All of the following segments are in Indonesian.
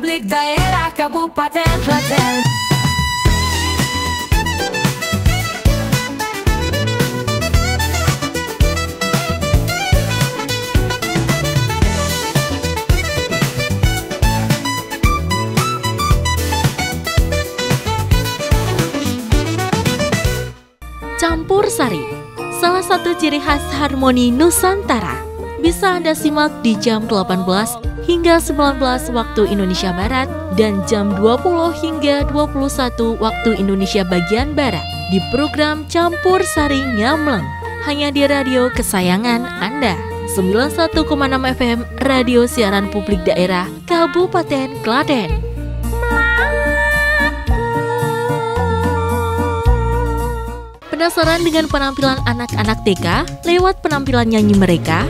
Publik Daerah Kabupaten Klaten. Campur sari, salah satu ciri khas harmoni Nusantara. Bisa Anda simak di jam 18 hingga 19 waktu Indonesia Barat dan jam 20 hingga 21 waktu Indonesia bagian Barat di program Campur Sari Nyamleng, hanya di radio kesayangan Anda. 91,6 FM Radio Siaran Publik Daerah Kabupaten Klaten. Penasaran dengan penampilan anak-anak TK lewat penampilan nyanyi mereka?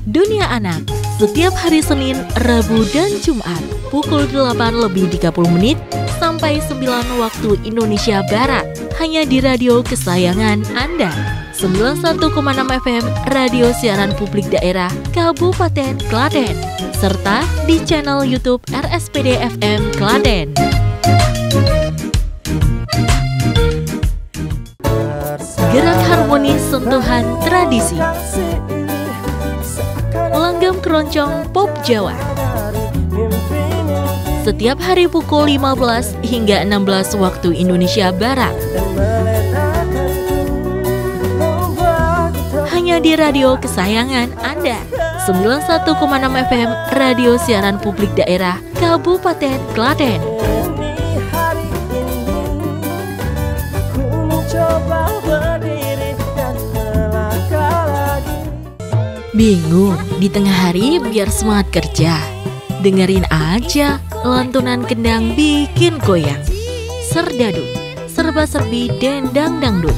Dunia Anak, setiap hari Senin, Rabu, dan Jumat, pukul 8:30 sampai 9 waktu Indonesia Barat, hanya di radio kesayangan Anda. 91,6 FM Radio Siaran Publik Daerah Kabupaten Klaten, serta di channel YouTube RSPD FM Klaten. Gerak harmonis sentuhan tradisi, langgam keroncong pop Jawa. Setiap hari pukul 15 hingga 16 waktu Indonesia Barat, hanya di radio kesayangan Anda. 91,6 FM Radio Siaran Publik Daerah Kabupaten Klaten. Bingung di tengah hari biar semangat kerja? Dengerin aja lantunan kendang bikin goyang. Serdadu, serba-serbi dendang dangdut.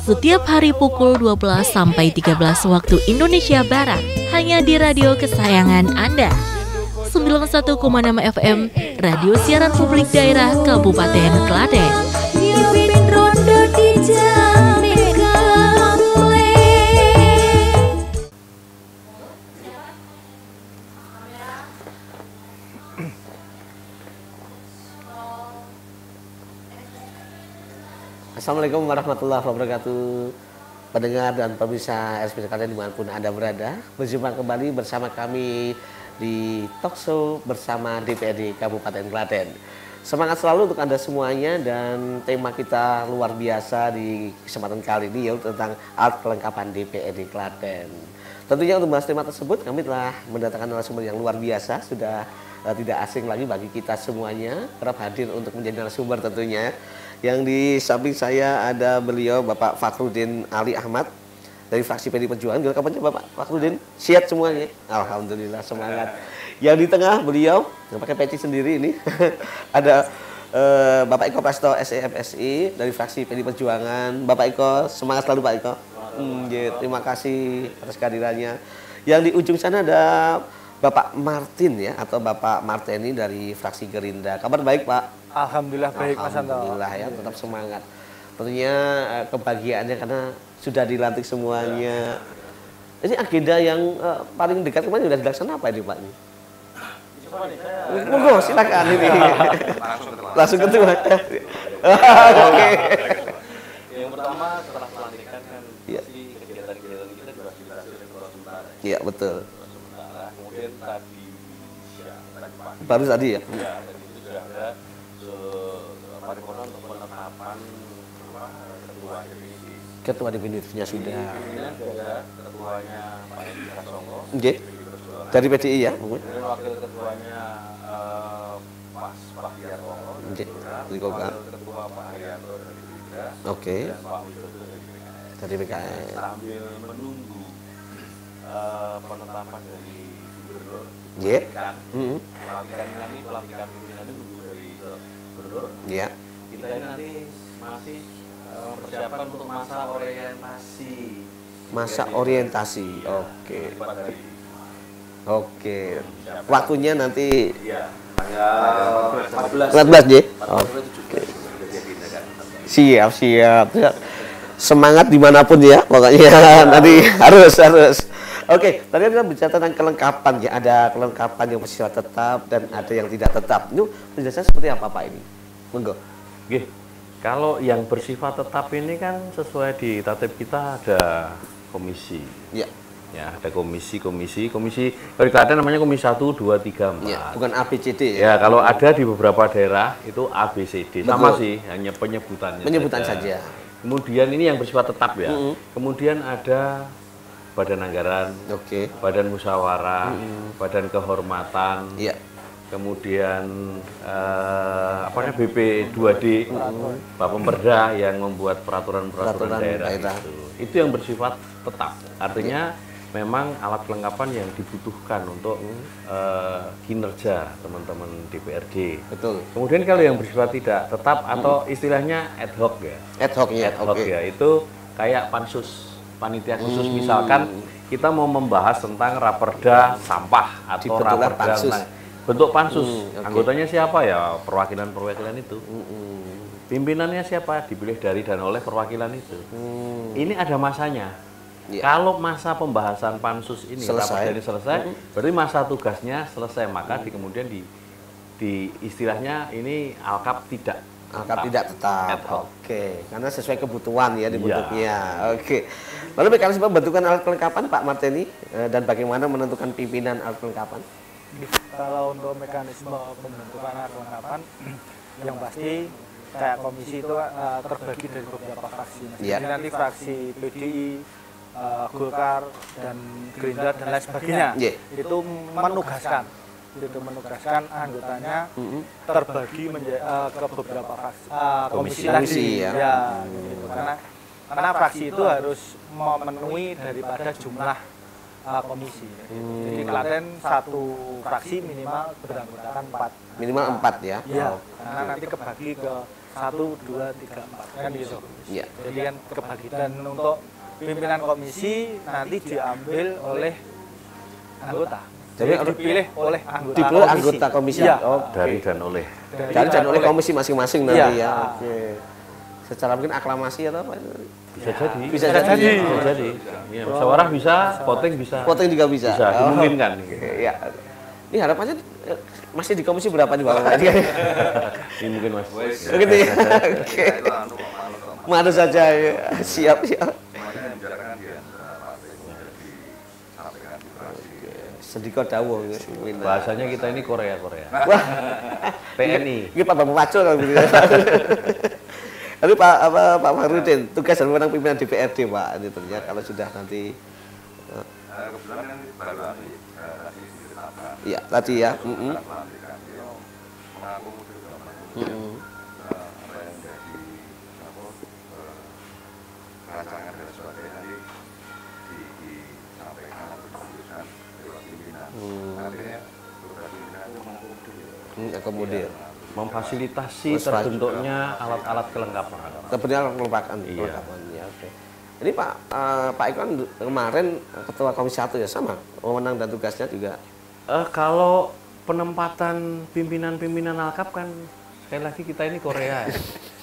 Setiap hari pukul 12 sampai 13 waktu Indonesia Barat, hanya di radio kesayangan Anda. 91,6 FM Radio Siaran Publik Daerah Kabupaten Klaten. Assalamualaikum warahmatullahi wabarakatuh. Pendengar dan pemirsa RSPD Klaten dimanapun Anda berada, berjumpa kembali bersama kami di Talkshow bersama DPRD Kabupaten Klaten. Semangat selalu untuk Anda semuanya, dan tema kita luar biasa di kesempatan kali ini yaitu tentang alat kelengkapan DPRD Klaten. Tentunya untuk membahas tema tersebut kami telah mendatangkan narasumber yang luar biasa, sudah tidak asing lagi bagi kita semuanya, kerap hadir untuk menjadi narasumber tentunya. Yang di samping saya ada beliau Bapak Fakhrudin Ali Ahmad dari fraksi PD Perjuangan. Gimana kabarnya Bapak Fakhrudin? Siap semuanya? Alhamdulillah, semangat. Yang di tengah beliau yang pakai peci sendiri ini ada Bapak Eko Prasto SEFSI dari fraksi PD Perjuangan. Bapak Eko, semangat selalu Pak Eko. Terima kasih atas kehadirannya. Yang di ujung sana ada Bapak Martin ya, atau Bapak Marteni dari fraksi Gerindra. Kabar baik Pak? Alhamdulillah baik Mas Anto. Alhamdulillah ya, tetap semangat. Tentunya kebahagiaannya karena sudah dilantik semuanya. Ini agenda yang paling dekat kemarin sudah dilaksanakan apa ini Pak? Monggo silakan ini. Langsung ketua. Oke. Yang pertama setelah pelantikan kan pasti kegiatan-kegiatan kita difasilitasi oleh Ketua Sementara. Iya betul. Sementara kemudian tadi siang, tadi pagi. Baru tadi ya? Iya, tadi itu sudah ada paripurna untuk penetapan ketua definitif. Ketua definitifnya sudah. Pimpinan sudah ketuanya Pak Edi Prasongko. Oke. Dari PDI ya? Kemudian wakil ketuanya Mas Prahyatwongko. Oke. Wakil ketua Pak Haryanto dari Gerindra. Oke. Dan Pak Widodo dari PKS. Dari PKS. Sambil menunggu penetapan dari gubernur. Iya. Pelantikan pimpinan itu nunggu dari gubernur. Iya. Kita ini nanti masih persiapan untuk masa orientasi. Masa orientasi. Oke. Dari Oke. Waktunya nanti ya, tanggal 14 ya. Oke. Siap, siap. Semangat dimanapun ya, pokoknya nanti harus. Oke, tadi kita bicara tentang kelengkapan ya. Ada kelengkapan yang bersifat tetap dan ada yang tidak tetap. Itu penjelasan seperti apa Pak ini? Monggo. Oke. Kalau yang bersifat tetap ini kan sesuai di tatip kita ada komisi. Ya. Ya, ada komisi. Kalau di Klaten namanya komisi 1, 2, 3, 4. Ya, bukan ABCD Ya, kalau ada di beberapa daerah itu ABCD. Sama sih, hanya penyebutannya. Penyebutan saja. Kemudian ini yang bersifat tetap ya. Kemudian ada Badan Anggaran, Badan Musyawarah, Badan Kehormatan. Iya. Kemudian BP 2D, Bapemperda yang membuat peraturan daerah itu yang bersifat tetap. Artinya memang alat kelengkapan yang dibutuhkan untuk kinerja teman-teman DPRD. Betul. Kemudian kalau yang bersifat tidak tetap atau istilahnya ad hoc ya. Ad hoc ya. Ya itu kayak pansus, panitia khusus misalkan kita mau membahas tentang raperda sampah atau raperda bentuk pansus. Anggotanya siapa ya? Perwakilan itu. Pimpinannya siapa? Dipilih dari dan oleh perwakilan itu. Ini ada masanya. Kalau masa pembahasan pansus ini selesai, berarti masa tugasnya selesai, maka kemudian di istilahnya ini alkap tidak tetap. Oke, karena sesuai kebutuhan ya dibentuknya. Oke. Lalu mekanisme pembentukan alat kelengkapan Pak Marteni dan bagaimana menentukan pimpinan alat kelengkapan? Kalau untuk mekanisme pembentukan alat kelengkapan, yang pasti kayak komisi itu terbagi dari beberapa fraksi. Jadi nanti fraksi PDI, Golkar dan Gerindra dan lain sebagainya itu menugaskan anggotanya terbagi ke beberapa fraksi, komisi ya gitu. Karena fraksi itu harus memenuhi daripada jumlah komisi. Jadi Klaten satu fraksi minimal beranggotakan 4. Minimal 4 ya. Iya. Karena nanti kebagi ke 1, 2, 3, 4 kan gitu. Iya. Jadi kan kebagi, dan untuk pimpinan komisi nanti diambil oleh anggota. Jadi dipilih oleh anggota komisi. Ya. Dari dan oleh komisi masing-masing nanti ya. Oke. Secara mungkin aklamasi atau apa? Bisa jadi. Ya, musyawarah bisa, voting bisa. Voting juga bisa. Dimungkinkan. Ya. Ini harapannya masih di komisi berapa nih Bapak? Ini mungkin Mas. Begitu ya. Oke. Mana saja ya. Siap. Sedikit dawuh. Bahasanya kita ini Korea. Wah. TNI. Ini Pak Bambang Pacul kalau gitu. Lalu Pak Farudin, tugas dan wewenang pimpinan DPRD Pak, ini ternyata kalau sudah nanti. Kebetulan kan baru tadi ditetapkan. Iya, tadi ya. Mengakomodir apa yang menjadi rancangan dan sebagainya nanti disampaikan atau diputuskan lewat pimpinan. Artinya tugas pimpinan itu Akomodir. Memfasilitasi terbentuknya alat-alat kelengkapan. Terbentuknya kelengkapan. Ya, oke. Jadi Pak Eko kemarin ketua Komisi 1 ya, sama wewenang dan tugasnya juga. Kalau penempatan pimpinan alkap kan sekali lagi kita ini Korea.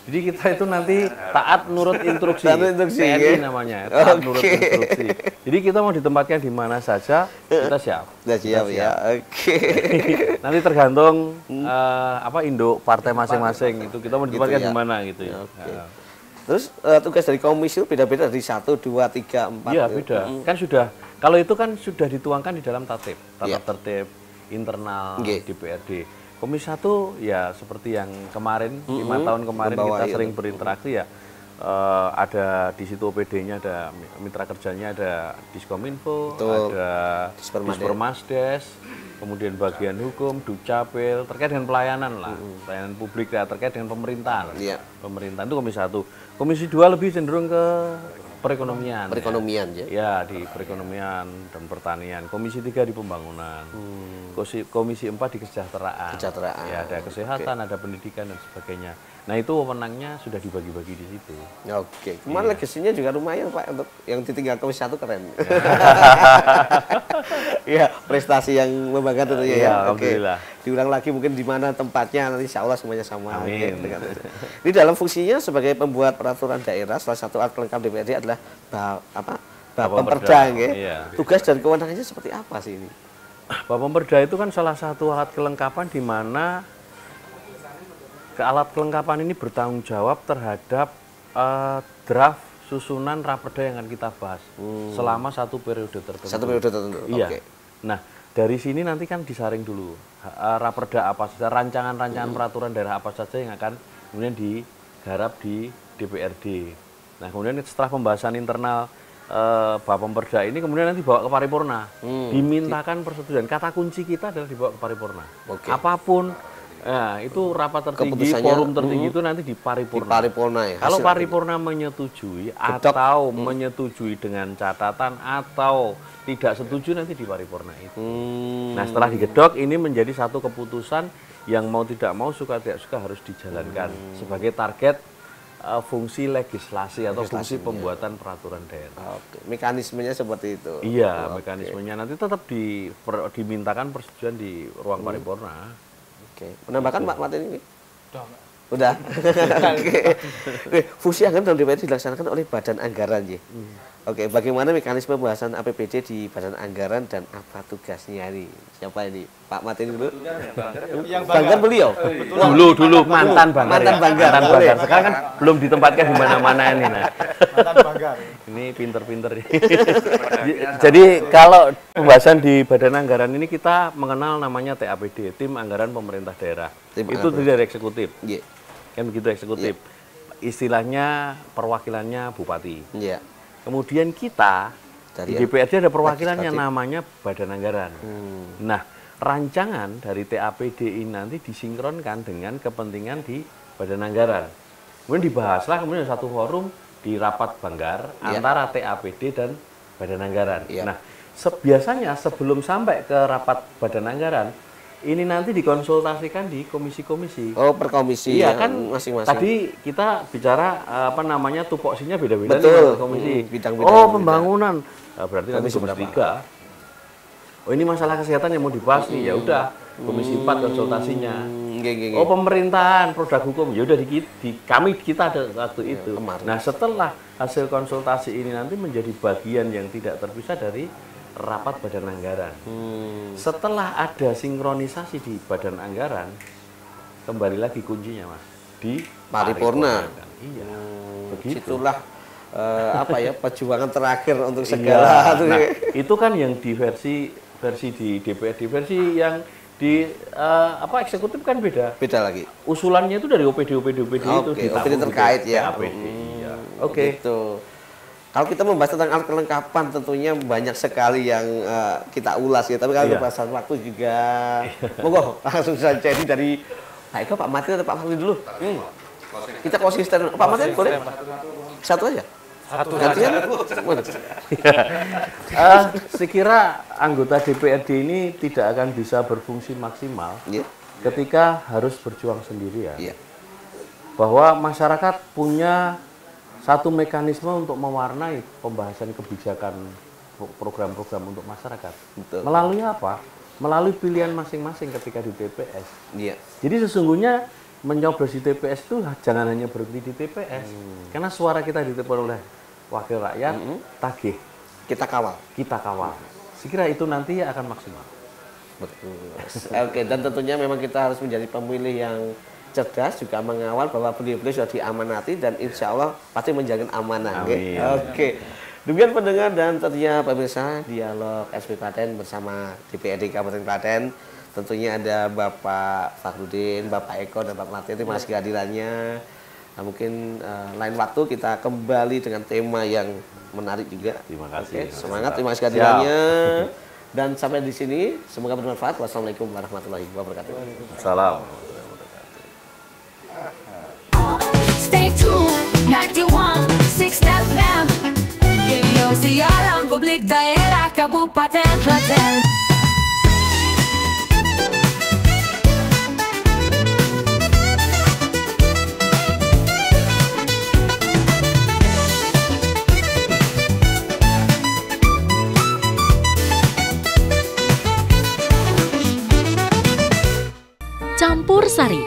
Jadi kita itu nanti taat nurut instruksi. TNI namanya, taat nurut instruksi. Jadi kita mau ditempatkan di mana saja, kita siap. Siap ya. Oke. Nanti tergantung induk partai masing-masing itu kita mau ditempatkan di mana gitu ya. Oke. Terus tugas dari komisi itu beda-beda dari 1, 2, 3, 4. Iya, beda. Kan sudah, kalau itu kan sudah dituangkan di dalam tatip, tertib internal DPRD. Komisi 1 ya seperti yang kemarin, 5 tahun kemarin kita sering berinteraksi ya. Ada di situ OPD-nya, ada mitra kerjanya, ada Diskominfo, ada Dispermasdes, kemudian bagian hukum, Dukcapil, terkait dengan pelayanan lah, pelayanan publik ya, terkait dengan pemerintahan. Pemerintahan itu Komisi 1. Komisi 2 lebih cenderung ke perekonomian. Ya, di perekonomian dan pertanian. Komisi 3 di pembangunan. Komisi 4 di kesejahteraan. Ya, ada kesehatan, ada pendidikan dan sebagainya. Nah, itu wewenangnya sudah dibagi-bagi di situ. Oke. Kemarin legasinya juga lumayan Pak, untuk yang ditinggal Komisi 1 keren. Iya, prestasi yang membanggakan tentunya ya. Alhamdulillah. Diulang lagi mungkin di mana tempatnya, nanti insya Allah semuanya sama. Amin. Ini dalam fungsinya sebagai pembuat peraturan daerah, salah satu alat pelengkap DPRD adalah Bapemperda nggih. Tugas dan kewenangannya seperti apa sih ini? Bapemperda itu kan salah satu alat kelengkapan di mana alat kelengkapan ini bertanggung jawab terhadap draft susunan raperda yang akan kita bahas selama satu periode tertentu. Satu periode tertentu. Iya. Okay. Nah, dari sini nanti kan disaring dulu raperda apa saja, rancangan-rancangan peraturan daerah apa saja yang akan kemudian digarap di DPRD. Nah, kemudian setelah pembahasan internal Bapemperda ini kemudian nanti dibawa ke paripurna, dimintakan persetujuan. Kata kunci kita adalah dibawa ke paripurna. Okay. Apapun. Nah, itu rapat tertinggi, forum tertinggi itu nanti di paripurna. Di paripurna ya. Kalau paripurna menyetujui atau menyetujui dengan catatan atau tidak setuju nanti di paripurna itu. Nah, setelah digedok ini menjadi satu keputusan yang mau tidak mau suka tidak suka harus dijalankan sebagai target fungsi legislasi atau fungsi pembuatan peraturan daerah. Oke, mekanismenya seperti itu. Iya, mekanismenya nanti tetap dimintakan persetujuan di ruang paripurna. Oke, menambahkan Pak Martin ini? Udah. Oke. Fungsi anggaran dalam DPRD dilaksanakan oleh Badan Anggaran ya. Oke, bagaimana mekanisme pembahasan APBD di Badan Anggaran dan apa tugasnya ini? Siapa ini? Pak Martin dulu? Yang Banggar beliau? Dulu mantan Banggar. Mantan Banggar. Sekarang kan belum ditempatkan di mana-mana ini. Nah. Mantan Banggar. Ini pinter-pinter. Jadi kalau pembahasan di Badan Anggaran ini kita mengenal namanya TAPD, Tim Anggaran Pemerintah Daerah. Itu dari eksekutif. Kan begitu eksekutif. Istilahnya perwakilannya bupati. Kemudian kita di DPRD ada perwakilannya namanya Badan Anggaran. Nah, rancangan dari TAPD ini nanti disinkronkan dengan kepentingan di Badan Anggaran. Kemudian dibahaslah kemudian satu forum di rapat Banggar antara TAPD dan Badan Anggaran. Nah, biasanya sebelum sampai ke rapat Badan Anggaran, ini nanti dikonsultasikan di komisi-komisi. Oh, per komisi. Iya kan, masing-masing. Tadi kita bicara apa namanya tupoksinya beda-beda nih komisi. Bidang-bidang pembangunan. Nah, berarti nanti komisi 3. Oh, ini masalah kesehatan yang mau dibahas nih. Ya udah, komisi 4 konsultasinya. Oh, pemerintahan, produk hukum. Ya udah kita ada waktu itu. Nah, setelah hasil konsultasi ini nanti menjadi bagian yang tidak terpisah dari rapat Badan Anggaran. Setelah ada sinkronisasi di Badan Anggaran, kembali lagi kuncinya Mas di paripurna. Iya. Itulah perjuangan terakhir untuk segala. Nah, itu kan yang di versi di DPRD, versi yang di eksekutif kan beda. Beda lagi. Usulannya itu dari OPD itu OPD terkait ya. APD. Oke. Gitu. Kalau kita membahas tentang alat kelengkapan tentunya banyak sekali yang kita ulas ya. Tapi kalau kebahasan waktu juga, monggo langsung saja ini dari Pak Eko, Pak Martin atau Pak Fakri dulu. Kita konsisten. Pak Martin boleh? Satu aja. Satu aja. Saya kira anggota DPRD ini tidak akan bisa berfungsi maksimal ketika harus berjuang sendirian. Bahwa masyarakat punya satu mekanisme untuk mewarnai pembahasan kebijakan program-program untuk masyarakat. Betul. Melalui apa? Melalui pilihan masing-masing ketika di TPS. Jadi sesungguhnya menyoblos di TPS itu jangan hanya berhenti di TPS. Karena suara kita ditelepon oleh wakil rakyat, tagih. Kita kawal. Saya kira itu nanti akan maksimal. Betul. Oke, dan tentunya memang kita harus menjadi pemilih yang cerdas, juga mengawal bahwa beliau-beliau sudah diamanati dan insya Allah pasti menjaga amanah. Oke. Demikian pendengar dan tentunya pemirsa dialog SP Klaten bersama DPRD Kabupaten Klaten. Tentunya ada Bapak Fakhrudin, Bapak Eko, dan Bapak Martin. Terima kasih kehadirannya. Nah, mungkin lain waktu kita kembali dengan tema yang menarik juga. Terima kasih. Semangat, terima kasih kehadirannya. Dan sampai di sini, semoga bermanfaat. Wassalamualaikum warahmatullahi wabarakatuh. Salam. Stay tuned, 91.6 FM. Yo, siaran publik daerah Kabupaten Klaten. Campur Sari,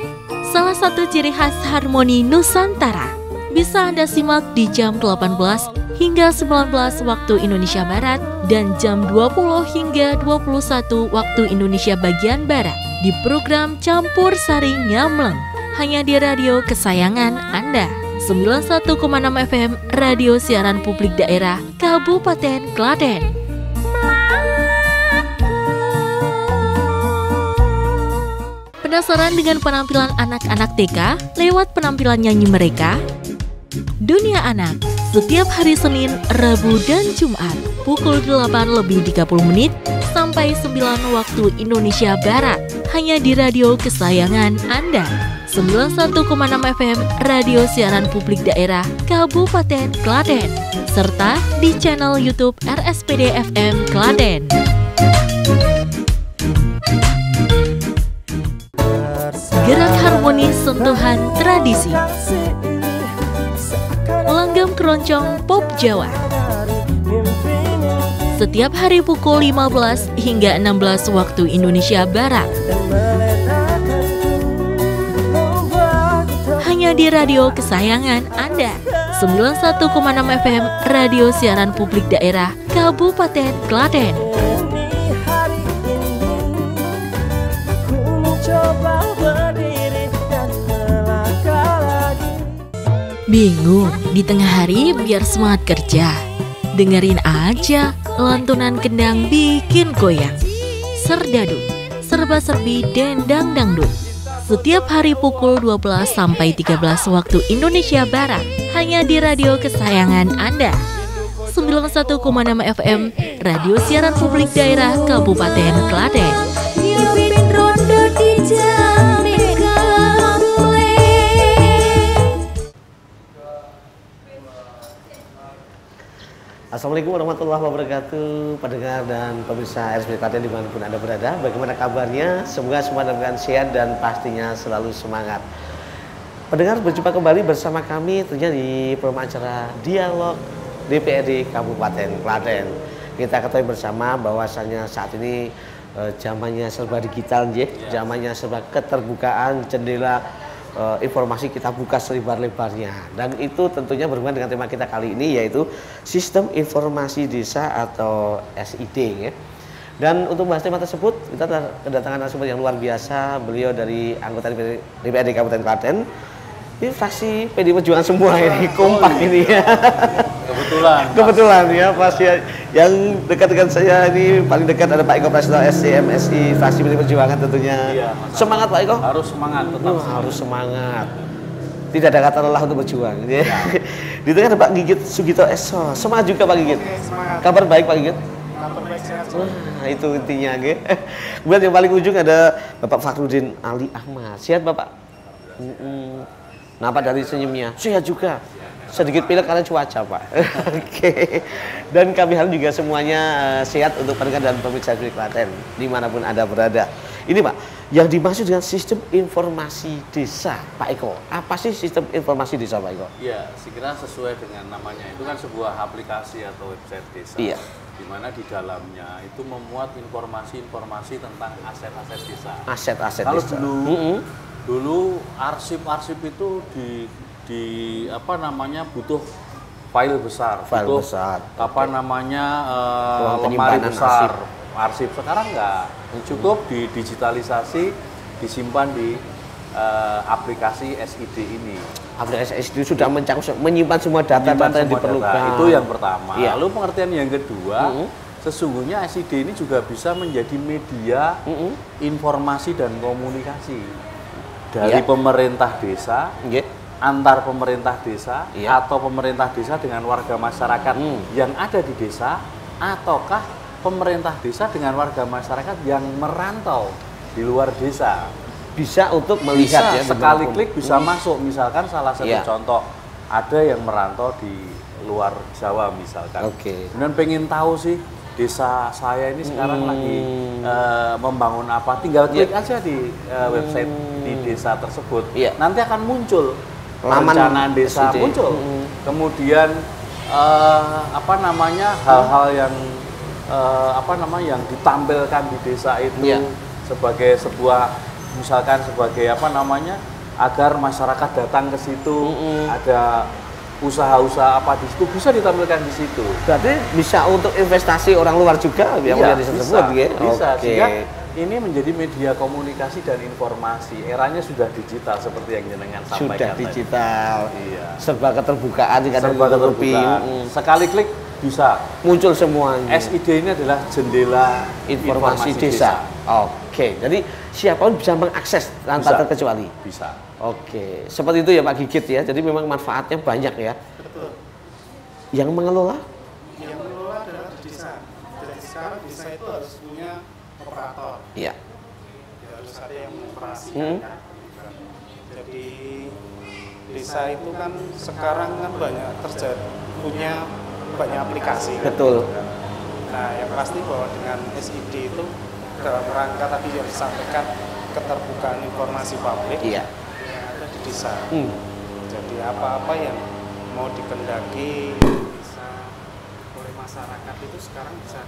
salah satu ciri khas harmoni Nusantara. Bisa Anda simak di jam 18 hingga 19 waktu Indonesia Barat dan jam 20 hingga 21 waktu Indonesia bagian Barat di program Campur Sari Nyamleng hanya di radio kesayangan Anda. 91,6 FM Radio Siaran Publik Daerah Kabupaten Klaten. Penasaran dengan penampilan anak-anak TK lewat penampilan nyanyi mereka? Dunia Anak setiap hari Senin, Rabu, dan Jumat pukul 8:30 sampai 9 waktu Indonesia Barat hanya di radio kesayangan Anda. 91,6 FM Radio Siaran Publik Daerah Kabupaten Klaten serta di channel YouTube RSPD FM Klaten. Gerak harmonis sentuhan tradisi. Langgam keroncong pop Jawa. Setiap hari pukul 15 hingga 16 waktu Indonesia Barat. Hanya di radio kesayangan Anda. 91,6 FM Radio Siaran Publik Daerah Kabupaten Klaten. Bingung di tengah hari biar semangat kerja? Dengerin aja lantunan kendang bikin goyang. Serdadu, serba-serbi, dendang dangdut. Setiap hari pukul 12 sampai 13 waktu Indonesia Barat hanya di radio kesayangan Anda. 91,6 FM Radio Siaran Publik Daerah Kabupaten Klaten. Assalamualaikum warahmatullahi wabarakatuh, pendengar dan pemirsa RSPD Klaten dimanapun Anda berada. Bagaimana kabarnya? Semoga semua dalam sehat dan pastinya selalu semangat. Pendengar, berjumpa kembali bersama kami tentunya di program acara Dialog DPRD Kabupaten Klaten. Kita ketahui bersama bahwasannya saat ini zamannya serba digital, zamannya serba keterbukaan, jendela informasi kita buka selebar-lebarnya, dan itu tentunya berhubungan dengan tema kita kali ini, yaitu Sistem Informasi Desa atau SID ya. Dan untuk membahas tema tersebut kita telah kedatangan narasumber yang luar biasa. Beliau dari anggota DPRD Kabupaten Klaten. Ini fraksi PD Perjuangan semua ini, kompak ini ya. Kebetulan ya, pasti yang dekat dengan saya ini paling dekat ada Pak Eko Prasetyo SCMSI fraksi PD Perjuangan tentunya. Iya, semangat Pak Eko. Harus semangat, tetap harus semangat. Tidak ada kata lelah untuk berjuang. Ya. Di tengah ada Pak Gigit Sugito Eso. Semangat juga Pak Gigit. Kabar baik Pak Gigit? Kabar baik, sehat. Nah, itu intinya. Kemudian yang paling ujung ada Bapak Fakhrudin Ali Ahmad. Sehat Bapak? Nampak dari senyumnya. Sehat juga. Sedikit pilek karena cuaca Pak. Oke. Dan kami harap juga semuanya sehat untuk pendengar dan pemirsa RSPD Klaten dimanapun Anda berada. Ini Pak, yang dimaksud dengan Sistem Informasi Desa, Pak Eko. Apa sih Sistem Informasi Desa Pak Eko? Iya, sekira sesuai dengan namanya. Itu kan sebuah aplikasi atau website desa. Iya. Di mana di dalamnya itu memuat informasi-informasi tentang aset-aset desa. Aset-aset desa. Kalau dulu arsip-arsip itu di apa namanya butuh file besar, butuh apa namanya lemari besar arsip. Sekarang enggak, cukup didigitalisasi, disimpan di aplikasi SID ini. Aplikasi SID sudah menyimpan semua data-data yang diperlukan. Itu yang pertama. Iya. Lalu pengertian yang kedua, sesungguhnya SID ini juga bisa menjadi media informasi dan komunikasi dari pemerintah desa, antar pemerintah desa, atau pemerintah desa dengan warga masyarakat yang ada di desa, ataukah pemerintah desa dengan warga masyarakat yang merantau di luar desa. Bisa untuk melihat bisa, sekali klik bisa masuk. Misalkan salah satu contoh, ada yang merantau di luar Jawa misalkan. Kemudian pengen tahu sih desa saya ini sekarang lagi membangun apa, tinggal klik aja di website di desa tersebut. Nanti akan muncul perencanaan desa muncul. Kemudian apa namanya hal-hal yang yang ditampilkan di desa itu sebagai sebuah, misalkan sebagai apa namanya, agar masyarakat datang ke situ, ada usaha-usaha apa di situ bisa ditampilkan di situ. Berarti bisa untuk investasi orang luar juga yang Iya, tersebut, bisa, ya? bisa. Oke. Sehingga ini menjadi media komunikasi dan informasi. Eranya sudah digital seperti yang jenengan sampaikan. Sudah digital. Iya. Serba keterbukaan, Serba keterbukaan. Sekali klik bisa muncul semuanya. SID ini adalah jendela informasi desa. Oke, jadi siapapun bisa mengakses tanpa Bisa. terkecuali. Bisa. Oke, seperti itu ya Pak Gigit ya. Jadi memang manfaatnya banyak ya. Betul. Yang mengelola? Yang mengelola adalah di desa. Jadi sekarang desa itu harus punya operator. Iya. Ya, harus ada yang mengoperasikan. Kan? Jadi desa itu kan sekarang kan banyak terjadi punya banyak aplikasi. Kan? Betul. Nah, yang pasti bahwa dengan SID itu dalam rangka tadi yang disampaikan keterbukaan informasi publik Iya. yang ada di desa. Jadi apa-apa yang mau dikendaki bisa oleh masyarakat itu sekarang bisa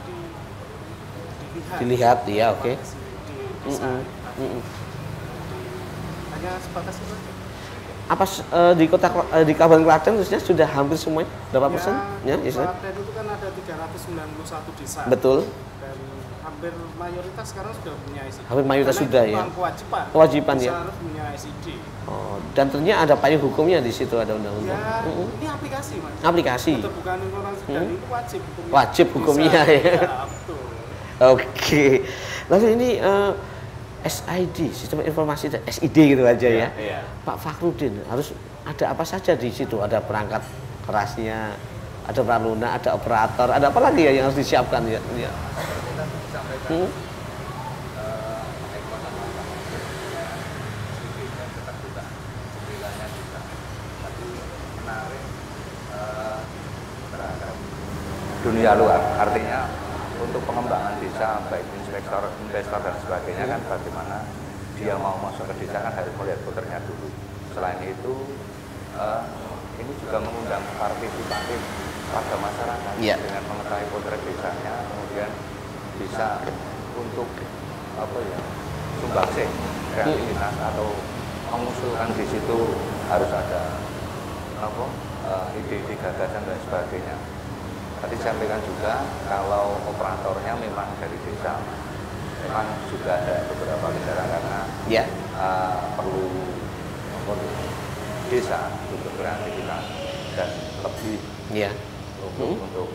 Dilihat, iya, oke. Di desa. Hanya sebatas itu aja. Apa di di Kabupaten Klaten khususnya sudah hampir semuanya? Berapa persen? Ya, Isra? Klaten itu kan ada 391 desa. Betul. Dan hampir mayoritas sekarang sudah punya SID. Hampir mayoritas Karena sudah itu ya. Kewajiban. Kewajiban Desa ya. harus punya SID. Oh, dan ternyata ada payung hukumnya di situ, ada undang-undang. Ya, ini aplikasi mas. Aplikasi. Keterbukaan informasi dan itu wajib hukumnya. Wajib hukumnya Bisa. ya. Ya, betul. Oke. Lalu ini SID, sistem informasi dan SID gitu aja ya. Iya. Pak Fakhrudin, harus ada apa saja di situ? Ada perangkat kerasnya, ada praluna, ada operator, ada apa lagi ya yang harus disiapkan ya? Ya. Dunia luar, artinya untuk pengembangan desa baik investor dan sebagainya kan bagaimana dia mau masuk ke desa kan harus melihat puternya dulu. Selain itu ini juga mengundang partisipatif pada masyarakat dengan mengetahui puter desanya, kemudian bisa untuk apa ya sumbangsih kreativitas atau mengusulkan di situ harus ada apa ide-ide gagasan dan sebagainya. Tadi sampaikan juga kalau operatornya memang dari desa, memang juga ada beberapa kendala karena perlu desa untuk kreativitas dan lebih untuk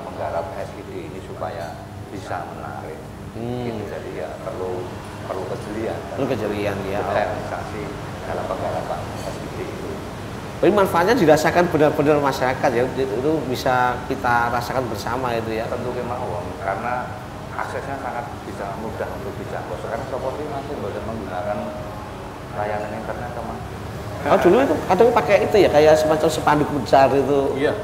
menggarap SID ini supaya bisa menarik. Itu jadi ya perlu kejelian. Perlu kejelian ya. Realisasi dalam penggarapan SID itu. Tapi manfaatnya dirasakan benar-benar masyarakat ya, itu bisa kita rasakan bersama itu ya. Tentu kemauan karena aksesnya sangat bisa mudah untuk dijangkau. Sekarang seperti nanti boleh menggunakan layanan internet teman. Oh dulu itu kadang pakai itu ya kayak semacam spanduk besar itu. Iya.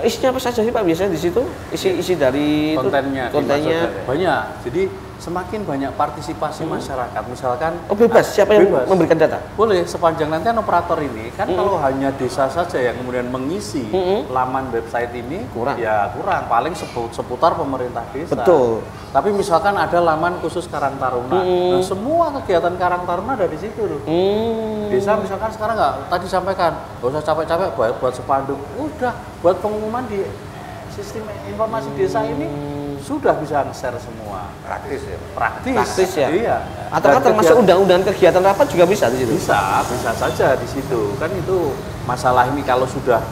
Isinya apa saja sih Pak biasanya di situ? Isi dari kontennya banyak. Jadi semakin banyak partisipasi masyarakat, misalkan bebas siapa yang memberikan data? Boleh, sepanjang nanti kan operator ini kan kalau hanya desa saja yang kemudian mengisi laman website ini kurang paling seputar pemerintah desa. Betul. Tapi misalkan ada laman khusus Karang Taruna, nah, semua kegiatan Karang Taruna ada di situ loh. Desa misalkan sekarang tadi sampaikan, nggak usah capek-capek buat spanduk, udah buat pengumuman di sistem informasi desa ini sudah bisa nge-share semua. Praktis ya. Iya. Atau termasuk undang-undang kegiatan rapat juga bisa di situ. Bisa saja di situ. Kan itu masalah ini kalau sudah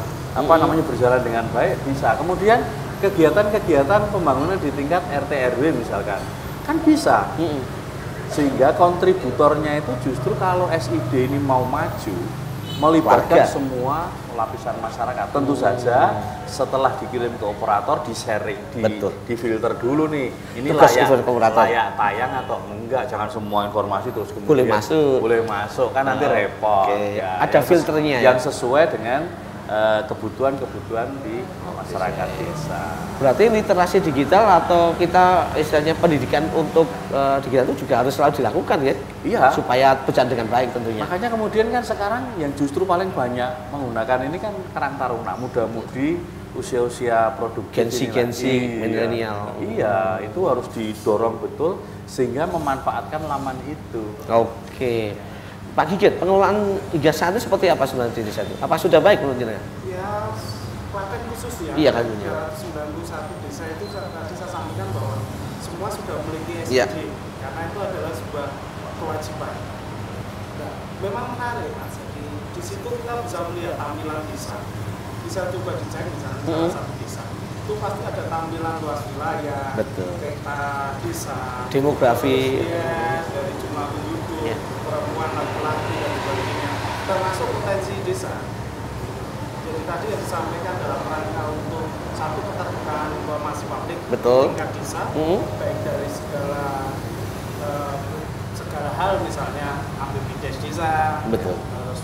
berjalan dengan baik bisa. Kemudian kegiatan-kegiatan pembangunan di tingkat RT RW misalkan kan bisa. Sehingga kontributornya itu justru kalau SID ini mau maju melibatkan semua lapisan masyarakat. Tentu saja setelah dikirim ke operator di-sharing, di-filter dulu nih. Ini layak tayang atau enggak. Jangan semua informasi terus kemudian boleh masuk kan nanti repot. Ya, ada filternya yang sesuai dengan kebutuhan di masyarakat desa. Berarti literasi digital atau kita istilahnya pendidikan untuk digital itu juga harus selalu dilakukan ya? Iya. Supaya berjalan dengan baik tentunya. Makanya kemudian kan sekarang yang justru paling banyak menggunakan ini kan Karang Taruna, muda-mudi usia-usia produktif. Gensi, milenial. Iya, itu harus didorong betul sehingga memanfaatkan laman itu. Oke. Pak Gigit, pengelolaan hingga saat ini seperti apa sebenarnya di desa itu? Apa sudah baik menurut Anda? Ya Klaten khusus ya. Iya kan punya. 291 desa itu tadi saya sampaikan bahwa semua sudah memiliki SID, Iya. karena itu adalah sebuah kewajiban. Nah, memang menarik Mas. Jadi di situ kita bisa melihat tampilan desa. Bisa coba dicek misalnya salah satu desa. Itu pasti ada tampilan luas wilayah, Betul. peta desa, Demografi. dari jumlah penduduk, perempuan, laki-laki dan sebagainya, termasuk potensi desa. Jadi tadi yang disampaikan dalam rangka untuk satu keterbukaan informasi publik tingkat desa, baik dari segala hal, misalnya BUMDes desa, terus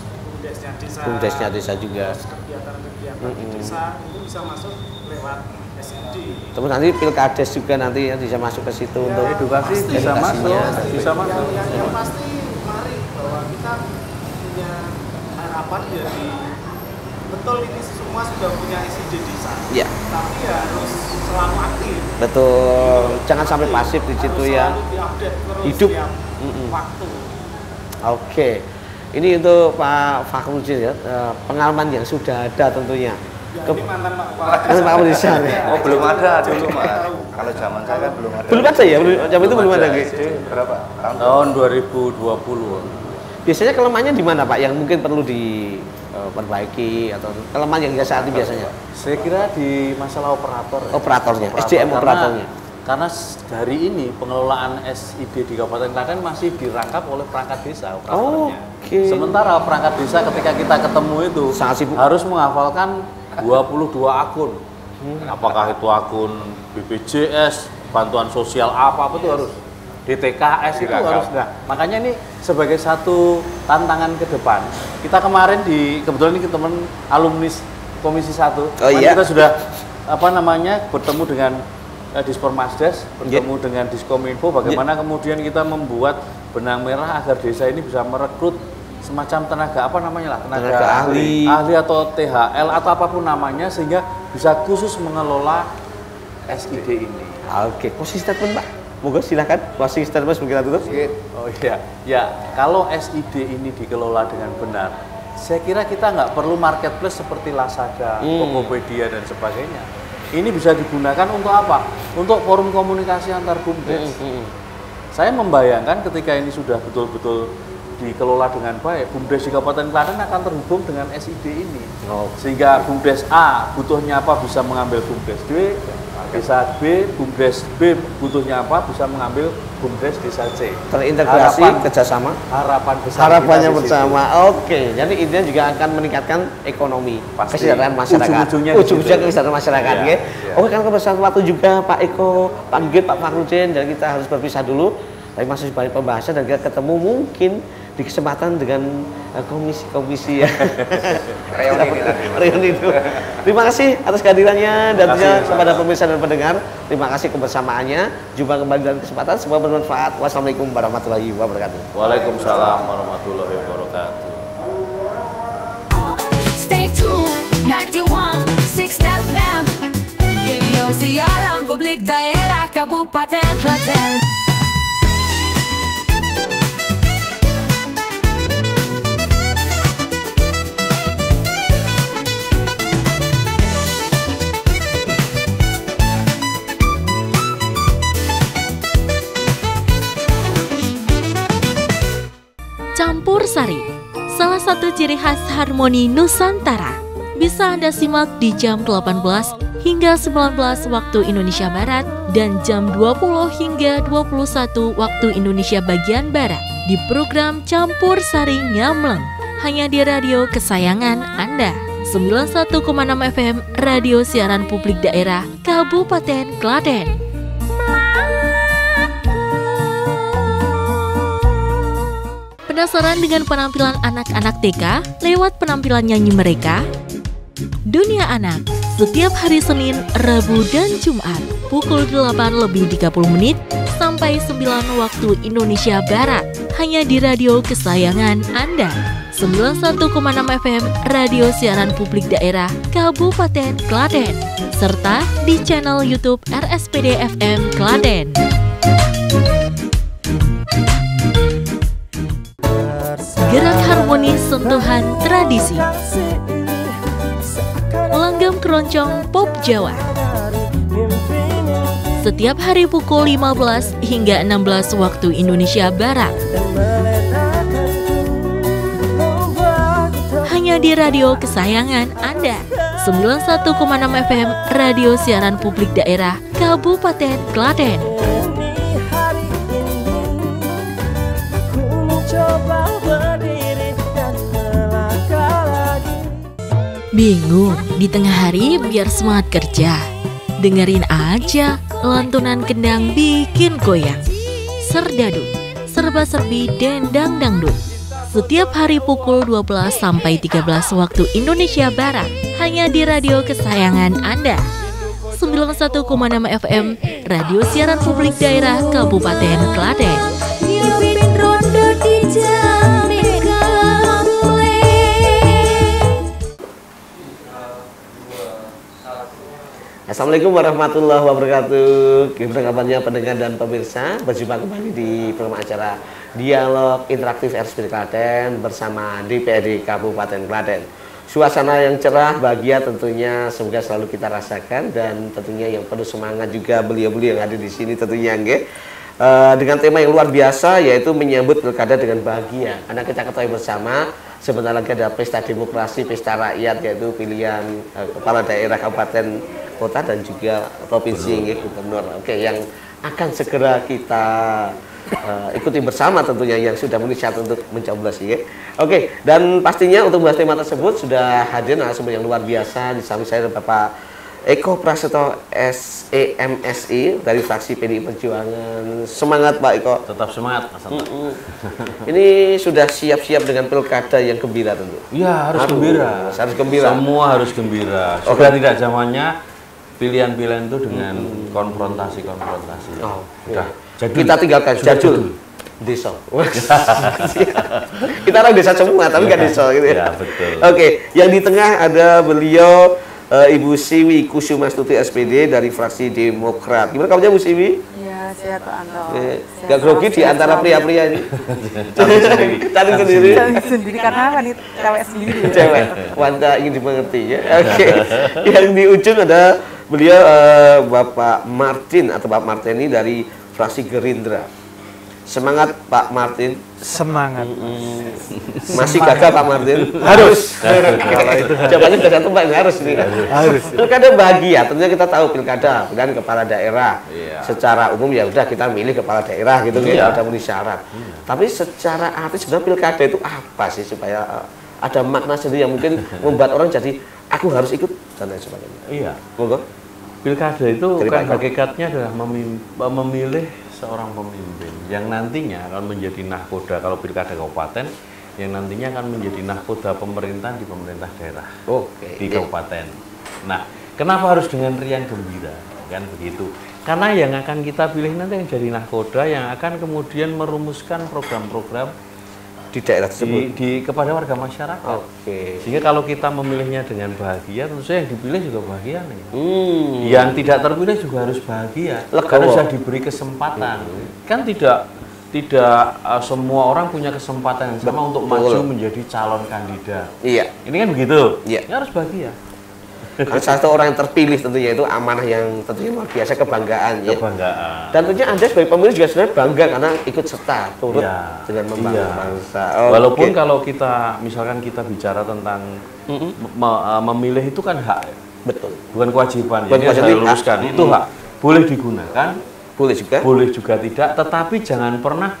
BUMDesnya desa juga, kegiatan-kegiatan di desa itu bisa masuk lewat SID. Terus nanti pilkades juga nanti ya bisa masuk ke situ untuk edukasi bisa masuk. Yang pasti mari bahwa kita punya harapan jadi betul ini semua sudah punya SID desa. Iya. Tapi harus selalu aktif. Betul. Jangan sampai pasif di situ ya. Hidup. Waktu. Oke. Ini untuk Pak Fakhrudin ya, pengalaman yang sudah ada tentunya. Ya, ini mantan Pak Desa. Oh, belum ada dulu, Mas. Kalau zaman saya kan belum ada. Belum ada ya? Zaman itu belum ada. Berapa? Tahun 2020. Biasanya kelemahannya di mana, Pak? Yang mungkin perlu diperbaiki atau kelemahan yang biasa biasanya? Saya kira di masalah Operatornya, SDM operatornya. Karena dari ini pengelolaan SID di Kabupaten Klaten masih dirangkap oleh perangkat desa operatornya. Sementara perangkat desa ketika kita ketemu itu harus menghafalkan 22 akun. Apakah itu akun BPJS, bantuan sosial apa itu harus DTKS itu harus. Nah, makanya ini sebagai satu tantangan ke depan. Kita kemarin kebetulan ini teman alumni Komisi 1. Kita sudah bertemu dengan Dispermasdes, bertemu dengan Diskominfo, bagaimana kemudian kita membuat benang merah agar desa ini bisa merekrut semacam tenaga tenaga ahli atau THL atau apapun namanya, sehingga bisa khusus mengelola SID ini. Oke, closing statement, Pak. Moga silakan closing statement sebelum kita tutup. Oh iya, ya kalau SID ini dikelola dengan benar, saya kira kita nggak perlu marketplace seperti Lazada, Tokopedia dan sebagainya. Ini bisa digunakan untuk apa? Untuk forum komunikasi antar BUMDes. Saya membayangkan ketika ini sudah betul-betul dikelola dengan baik, BUMDes di Kabupaten Klaten akan terhubung dengan SID ini. Sehingga BUMDes A butuhnya apa bisa mengambil BUMDes B, desa B, BUMDes B butuhnya apa bisa mengambil BUMDes desa C. Terintegrasi kerjasama. Harapannya bersama. Oke, jadi intinya juga akan meningkatkan ekonomi, kesejahteraan masyarakat. Ujung-ujungnya kesejahteraan masyarakat. Oke, kan kebesaran waktu juga Pak Eko, Pak Gigit, Pak Fakhrudin, dan kita harus berpisah dulu. Tapi masih banyak pembahasan dan kita ketemu mungkin di kesempatan dengan komisi-komisi ya. Reuni itu. Terima kasih atas kehadirannya dan kepada pemirsa dan pendengar. Terima kasih kebersamaannya. Jumpa kembali dalam kesempatan. Semoga bermanfaat. Wassalamualaikum warahmatullahi wabarakatuh. Waalaikumsalam warahmatullahi wabarakatuh. Stay tuned, 91.6 FM. Radio Siaran Publik Daerah Kabupaten Klaten. Campur Sari, salah satu ciri khas harmoni Nusantara. Bisa Anda simak di jam 18 hingga 19 waktu Indonesia Barat dan jam 20 hingga 21 waktu Indonesia bagian Barat di program Campur Sari Nyamleng. Hanya di radio kesayangan Anda, 91,6 FM Radio Siaran Publik Daerah Kabupaten Klaten. Penasaran dengan penampilan anak-anak TK lewat penampilan nyanyi mereka? Dunia Anak, setiap hari Senin, Rabu, dan Jumat, pukul 8:30 sampai 9 waktu Indonesia Barat, hanya di radio kesayangan Anda, 91,6 FM Radio Siaran Publik Daerah Kabupaten Klaten, serta di channel YouTube RSPD FM Klaten. Gerak harmonis sentuhan tradisi. Langgam Keroncong Pop Jawa. Setiap hari pukul 15 hingga 16 waktu Indonesia Barat. Hanya di radio kesayangan Anda, 91,6 FM Radio Siaran Publik Daerah Kabupaten Klaten. Bingung di tengah hari biar semangat kerja? Dengerin aja lantunan kendang bikin goyang. Serdadu, serba-serbi dendang dangdut. Setiap hari pukul 12 sampai 13 waktu Indonesia Barat. Hanya di radio kesayangan Anda, 91,6 FM Radio Siaran Publik Daerah Kabupaten Klaten. Assalamualaikum warahmatullahi wabarakatuh. Gimana kabarnya pendengar dan pemirsa? Berjumpa kembali di program acara Dialog Interaktif RSPD Klaten bersama DPRD Kabupaten Klaten. Suasana yang cerah, bahagia tentunya semoga selalu kita rasakan, dan tentunya yang penuh semangat juga beliau-beliau yang ada di sini tentunya nggih. Dengan tema yang luar biasa, yaitu menyambut pilkada dengan bahagia. Karena kita ketahui bersama sebentar lagi ada pesta demokrasi, pesta rakyat, yaitu pilihan kepala daerah kabupaten, kota, dan juga provinsi, gubernur. Oke, yang akan segera kita ikuti bersama tentunya, yang sudah memenuhi syarat untuk mencoblos ya. Oke, dan pastinya untuk membahas tema tersebut sudah hadir narasumber yang luar biasa. Di samping saya ada Bapak Eko Prasetyo SEMSI dari fraksi PDI Perjuangan. Semangat Pak Eko. Tetap semangat Mas Anto. Ini sudah siap-siap dengan pilkada yang gembira tentu. Iya, harus gembira. Harus gembira. Semua harus gembira. Sudah tidak zamannya pilihan-pilihan itu dengan konfrontasi-konfrontasi. Oh, sudah. Iya. Kita tinggalkan jadul. Desa. Kita orang desa semua, tapi kan desa gitu ya. Ya, betul. Oke, yang di tengah ada beliau Ibu Siwi Kusumastuti SPD dari fraksi Demokrat. Gimana kabarnya Bu Siwi? Ya, sehat Pak Anto. Gak grogi di antara pria-pria ini? Cari sendiri. Cari sendiri karena kan itu cewek sendiri. Cewek, wanita ingin dimengerti ya. Oke. Yang di ujung ada beliau Bapak Martin atau Bapak Martini dari fraksi Gerindra. Semangat Pak Martin. Semangat. Masih gagal Pak Martin? Harus. Jawabannya sudah satu Pak, harus nih. Harus. Pilkada bahagia, tentunya kita tahu pilkada dan kepala daerah. Iya. Secara umum ya udah kita milih kepala daerah gitu kan, ada memenuhi syarat. Tapi secara arti sebenarnya pilkada itu apa sih, supaya ada makna sendiri yang mungkin membuat orang jadi aku harus ikut dan lain sebagainya. Iya. Monggo. Pilkada itu kan hakikatnya adalah memilih seorang pemimpin yang nantinya akan menjadi nahkoda, kalau pilkada kabupaten yang nantinya akan menjadi nahkoda pemerintahan di pemerintah daerah di kabupaten. Nah, kenapa harus dengan riang gembira? Kan begitu. Karena yang akan kita pilih nanti yang jadi nahkoda yang akan kemudian merumuskan program-program di daerah tersebut kepada warga masyarakat. Sehingga kalau kita memilihnya dengan bahagia, tentu saja yang dipilih juga bahagia nih. Yang tidak terpilih juga harus bahagia. Karena sudah diberi kesempatan. Kan tidak semua orang punya kesempatan yang sama untuk maju menjadi calon kandidat. Iya. Ini kan begitu. Iya. Ya harus bahagia. Karena salah satu orang yang terpilih tentunya itu amanah yang tentunya luar biasa, kebanggaan ya. Kebanggaan. Dan tentunya Anda sebagai pemilih juga sebenarnya bangga karena ikut serta turut dengan membangun bangsa. Walaupun kalau kita misalkan kita bicara tentang memilih itu kan hak. Betul. Bukan kewajiban. Ini harus saya luruskan. Itu hak. Boleh digunakan, boleh juga tidak, tetapi jangan pernah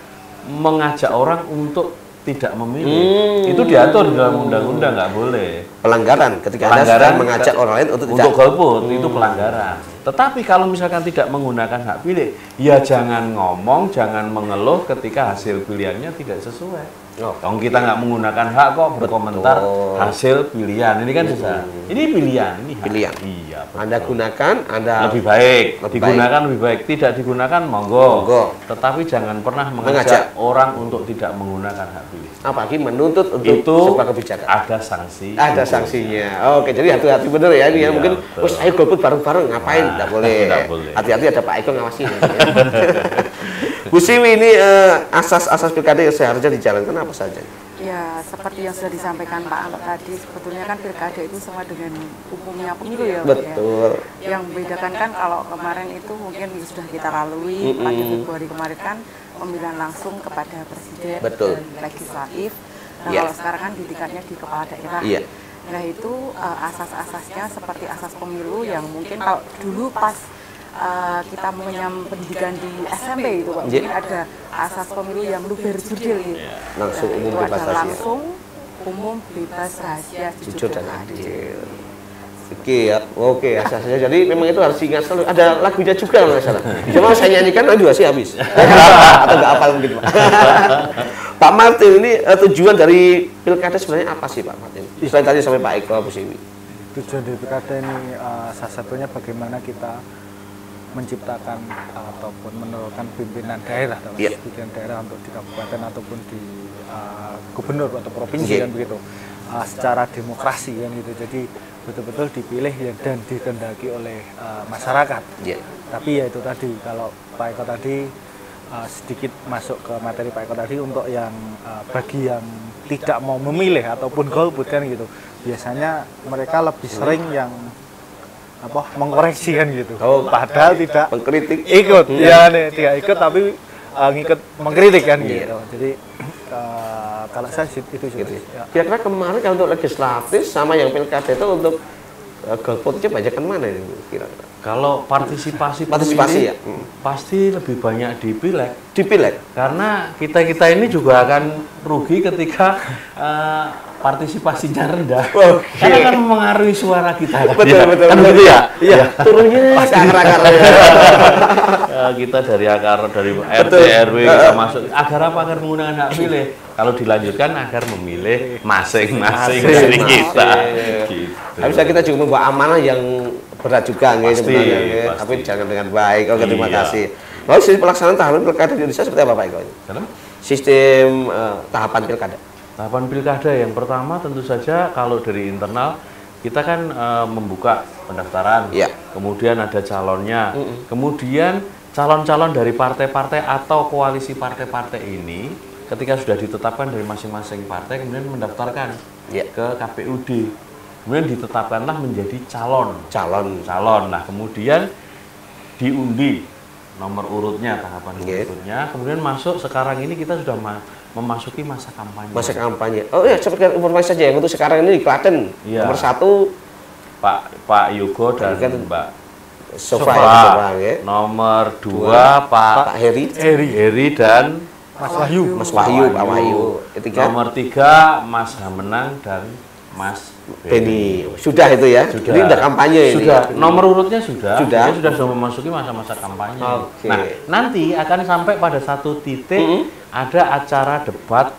mengajak orang untuk tidak memilih. Itu diatur di dalam undang-undang, nggak boleh. Pelanggaran ketika Anda sedang mengajak orang lain untuk golput, itu pelanggaran. Tetapi kalau misalkan tidak menggunakan hak pilih, ya jangan ngomong, jangan mengeluh ketika hasil pilihannya tidak sesuai. Kalau kita nggak menggunakan hak kok berkomentar hasil pilihan, ini kan susah. Ini pilihan, ini hak. Pilihan. Iya. Betul. Anda gunakan, Anda lebih baik. Digunakan lebih baik. Tidak digunakan monggo. Tetapi jangan pernah mengajak orang untuk tidak menggunakan hak pilih. Apalagi menuntut untuk itu sebuah kebijakan. Ada sanksi. Ada sanksinya. Oke, jadi hati-hati bener ya ini ya. Mungkin terus ayo golput bareng-bareng ngapain? Tidak boleh. Hati-hati, ada Pak Eko ngawasin. Bu Siwi, ini asas-asas pilkada yang seharusnya dijalankan apa saja? Ya, seperti yang sudah disampaikan Pak Anto tadi, sebetulnya kan pilkada itu sama dengan umumnya pemilu ya, Pak. Betul. Ya. Yang membedakan kan kalau kemarin itu mungkin sudah kita lalui, pada Februari kemarin kan pemilihan langsung kepada presiden Betul. dan legislatif. Nah, Ya. kalau sekarang kan di tingkatnya di kepala daerah. Iya. Nah, itu asas-asasnya seperti asas pemilu yang mungkin kalau dulu pas kita mengenyam pendidikan di SMP itu Pak, mungkin ada asas pemilu yang luber jurdil gitu. Langsung umum Itu bebas ada rahasia. langsung umum bebas rahasia Jujur dan adil. Oke ya, oke asasnya. Jadi memang itu harus diingat selalu. Ada lagunya juga kalau nggak salah. Cuma saya nyanyikan juga sih habis. Atau nggak hafal mungkin Pak. Pak Martin, ini tujuan dari pilkada sebenarnya apa sih Pak Martin? Selain tadi sampai Pak Eko, Bu Siwi. Tujuan dari pilkada ini salah satunya bagaimana kita menciptakan ataupun menurunkan pimpinan daerah, pimpinan daerah untuk di kabupaten ataupun di gubernur atau provinsi kan begitu, secara demokrasi kan gitu. Jadi betul-betul dipilih dan dikehendaki oleh masyarakat. Tapi ya itu tadi, kalau Pak Eko tadi sedikit masuk ke materi Pak Eko tadi untuk yang bagi yang tidak mau memilih ataupun golput kan gitu, biasanya mereka lebih sering yang mengkoreksi kan gitu. Padahal tidak mengkritik ikut ya nih, tidak ikut tapi ngikut mengkritik kan gitu. Jadi kalau saya itu juga ya. Kira-kira kemarin kalau untuk legislatif sama yang pilkada itu untuk golputnya banyak kan mana ini kira-kira? Kalau partisipasi ya, pasti lebih banyak di pileg. Di pileg, karena kita ini juga akan rugi ketika partisipasinya rendah. Karena akan mempengaruhi suara kita. Betul. Kan begitu ya? Iya. Turunnya akar-akar. Kita dari akar, dari RT, RW kita masuk. Agar apa? Agar menggunakan hak pilih. Kalau dilanjutkan agar memilih masing-masing dari kita. Gitu. Bisa kita juga membawa amanah yang berat juga, pasti. Tapi jangan dengan baik. Oke, terima kasih. Lalu sistem pelaksanaan tahapan pilkada di Indonesia seperti apa Pak Eko? Sistem tahapan pilkada. Tahapan pilkada yang pertama tentu saja kalau dari internal kita kan membuka pendaftaran, kemudian ada calonnya, kemudian calon-calon dari partai-partai atau koalisi partai-partai ini ketika sudah ditetapkan dari masing-masing partai kemudian mendaftarkan ke KPUD, kemudian ditetapkanlah menjadi calon. Nah kemudian diundi nomor urutnya tahapan berikutnya, kemudian masuk sekarang ini kita sudah memasuki masa kampanye. Masa kampanye. Oh iya, seperti informasi saja yang untuk sekarang ini di Klaten. Nomor 1 Pak Yogo dan Mbak Sofa. Nomor 2 Pak Heri dan Mas Wahyu. Pak Wahyu. Nomor 3 Mas Hamenang dan Mas Beni. Sudah itu ya? Sudah. Ini udah kampanye ini? Sudah. Nomor urutnya sudah. Dia sudah memasuki masa-masa kampanye. Nah, nanti akan sampai pada satu titik ada acara debat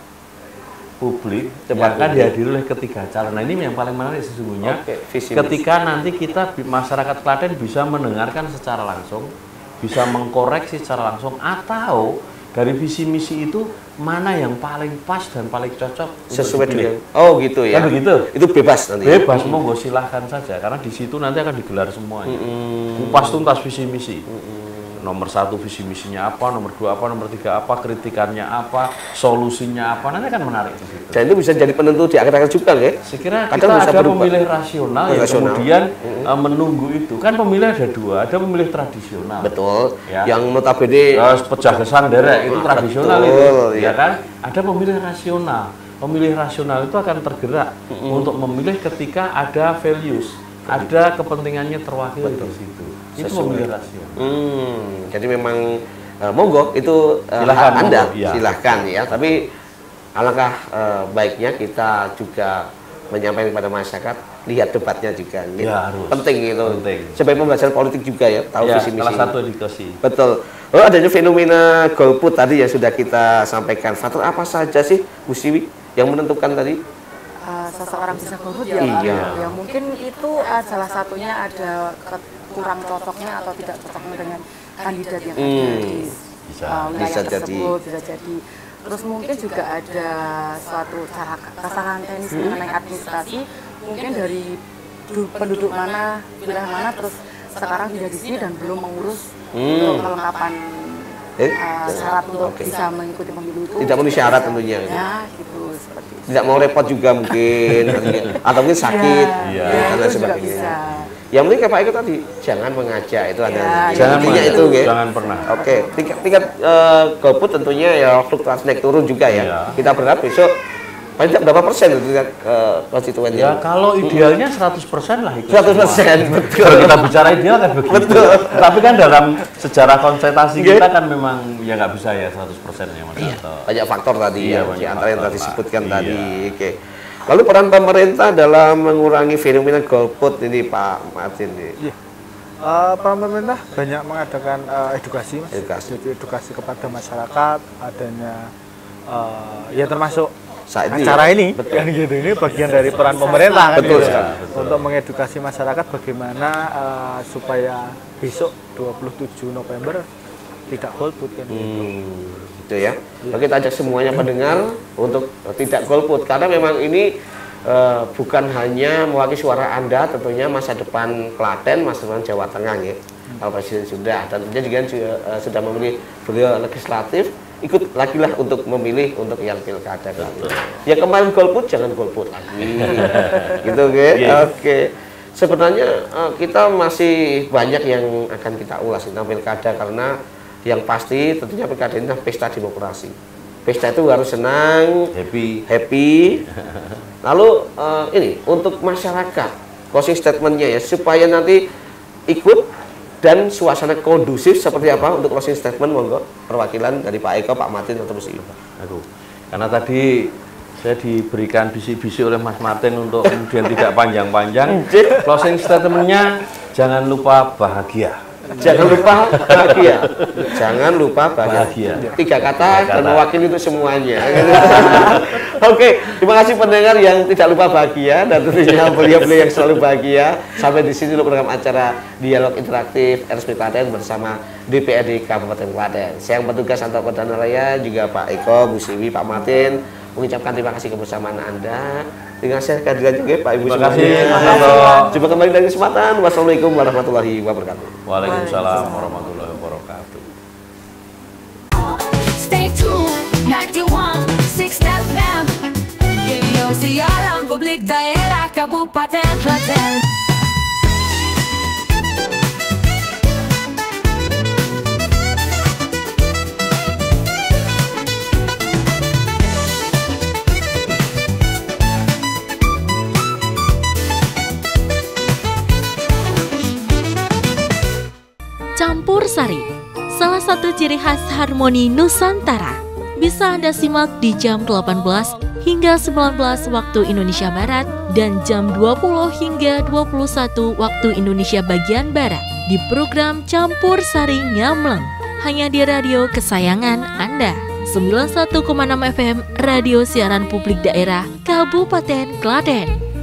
publik yang akan dihadiri oleh ketiga calon. Nah, ini yang paling menarik sesungguhnya. Ketika nanti kita masyarakat Klaten bisa mendengarkan secara langsung, bisa mengkoreksi secara langsung, atau dari visi misi itu mana yang paling pas dan paling cocok sesuai dengan gitu ya. Kan begitu. Itu bebas nanti. Bebas, monggo silahkan saja karena di situ nanti akan digelar semuanya. Kupas tuntas visi misi. Nomor 1 visi misinya apa, nomor 2 apa, nomor 3 apa, kritikannya apa, solusinya apa, nanti akan menarik di situ. Dan itu bisa jadi penentu di akhir-akhir juga ya. Sekira kita ada pemilih rasional yang kemudian menunggu itu. Kan pemilih ada 2, ada pemilih tradisional. Betul. Ya. Yang notabene pecah gesang derek itu tradisional itu, ya kan? Ada pemilih rasional. Pemilih rasional itu akan tergerak untuk memilih ketika ada values, ada kepentingannya terwakili di situ. Itu pemilih rasional. Jadi memang monggo itu silahkan Anda silahkan ya. Tapi alangkah baiknya kita juga menyampaikan kepada masyarakat, lihat debatnya juga. Ya, harus. Penting itu. Sebagai pembelajaran politik juga ya, tahu visi misi. Salah satu edukasi. Betul. Adanya fenomena golput tadi yang sudah kita sampaikan. Faktor apa saja sih, Bu Siwi, yang menentukan tadi? Seseorang bisa golput ya, ya mungkin itu salah satunya ada kurang cocoknya atau tidak cocoknya dengan kandidat yang ada di wilayah tersebut, bisa jadi. Terus mungkin juga ada suatu cara kesalahan teknis mengenai administrasi, mungkin dari penduduk mana, wilayah mana, terus sekarang tidak di sini dan belum mengurus untuk kelengkapan syarat untuk bisa mengikuti pemilu itu tidak memenuhi syarat tentunya. Ya, gitu seperti itu. Tidak mau repot juga mungkin atau mungkin sakit dan lain sebagainya. Yang penting kayak Pak Eko tadi jangan mengajak itu ada jangan itu jangan pernah. Oke, tingkat golput tentunya ya fluktuasi naik turun juga ya. Kita berharap besok paling tidak berapa persen itu tingkat konstituennya? Ya kalau idealnya 100% lah ikut. 100%, betul. Kalau kita bicara ideal kan begitu. Betul. Tapi kan dalam sejarah konsentrasi kita kan memang ya nggak bisa ya 100% ya Mas Anto. Banyak faktor tadi ya, di antara yang tadi disebutkan tadi. Oke. Lalu peran pemerintah dalam mengurangi fenomena golput ini Pak Martin ini. Peran pemerintah banyak mengadakan edukasi, Mas. Jadi edukasi kepada masyarakat, adanya ya termasuk acara ini kan gitu, ini bagian dari peran pemerintah kan gitu, untuk mengedukasi masyarakat bagaimana supaya besok 27 November tidak golput kan gitu ya. Kita ajak semuanya pendengar untuk tidak golput karena memang ini bukan hanya mewakili suara Anda, tentunya masa depan Klaten, masa depan Jawa Tengah ya. Kalau Presiden sudah, dan tentunya juga sudah memilih beliau legislatif, ikut lagi lah untuk memilih untuk yang pilkada kali. Ya kemarin golput jangan golput lagi, gitu Oke. Sebenarnya kita masih banyak yang akan kita ulas tentang pilkada karena yang pasti tentunya pilkada ini pesta demokrasi. Pesta itu harus senang, happy. Lalu ini untuk masyarakat, closing statementnya ya supaya nanti ikut dan suasana kondusif seperti apa untuk closing statement, monggo perwakilan dari Pak Eko, Pak Martin atau Mas Ibu. Karena tadi saya diberikan bisi-bisi oleh Mas Martin untuk kemudian tidak panjang-panjang. Closing statementnya jangan lupa bahagia. Jangan lupa bahagia. Jangan lupa bahagia. 3 kata dan mewakili untuk semuanya. Oke, terima kasih pendengar yang tidak lupa bahagia dan tentunya beliau-beliau yang selalu bahagia. Sampai di sini program acara Dialog Interaktif RSP Klaten bersama DPRD Kabupaten Klaten. Saya yang bertugas Anto Kodanaraya, juga Pak Eko, Bu Siwi, Pak Martin mengucapkan terima kasih kebersamaan Anda. Dengan saya kehadiran juga Pak Ibu semuanya. Jumpa kembali dari kesempatan. Wassalamualaikum warahmatullahi wabarakatuh. Waalaikumsalam warahmatullahi wabarakatuh. Stay tuned, 91.6 FM. Radio Siaran Publik Daerah Kabupaten Klaten. Campur Sari, salah satu ciri khas harmoni Nusantara. Bisa Anda simak di jam 18 hingga 19 waktu Indonesia Barat dan jam 20 hingga 21 waktu Indonesia bagian Barat di program Campur Sari Nyamleng. Hanya di radio kesayangan Anda, 91,6 FM Radio Siaran Publik Daerah Kabupaten Klaten.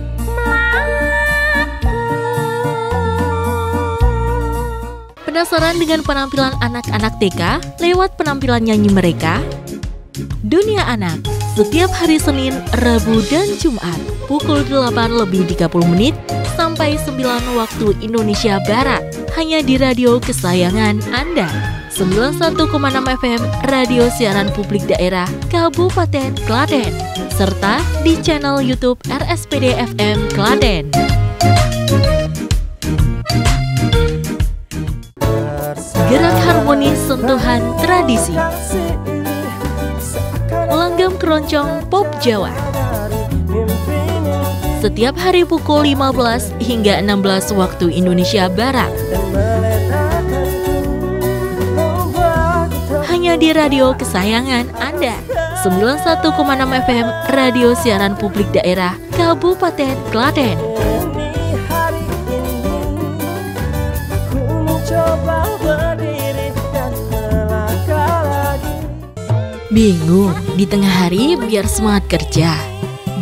Penasaran dengan penampilan anak-anak TK lewat penampilan nyanyi mereka? Dunia Anak, setiap hari Senin, Rabu, dan Jumat, pukul 8:30 sampai 9 waktu Indonesia Barat, hanya di radio kesayangan Anda, 91,6 FM Radio Siaran Publik Daerah Kabupaten Klaten, serta di channel YouTube RSPD FM Klaten. Gerak harmonis sentuhan tradisi, langgam keroncong pop Jawa. Setiap hari pukul 15 hingga 16 waktu Indonesia Barat. Hanya di radio kesayangan Anda, 91,6 FM Radio Siaran Publik Daerah Kabupaten Klaten. Bingung di tengah hari biar semangat kerja?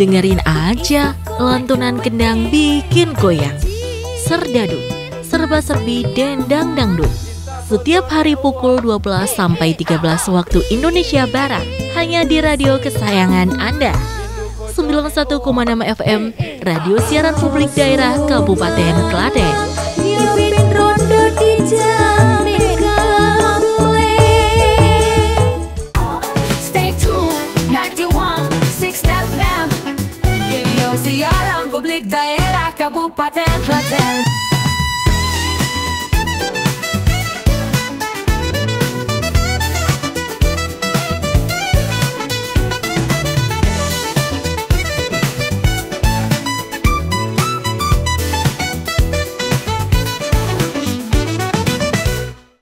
Dengerin aja lantunan kendang bikin goyang. Serdadu, serba-serbi dendang dangdut. Setiap hari pukul 12 sampai 13 waktu Indonesia Barat, hanya di radio kesayangan Anda, 91,6 FM Radio Siaran Publik Daerah Kabupaten Klaten. Kabupaten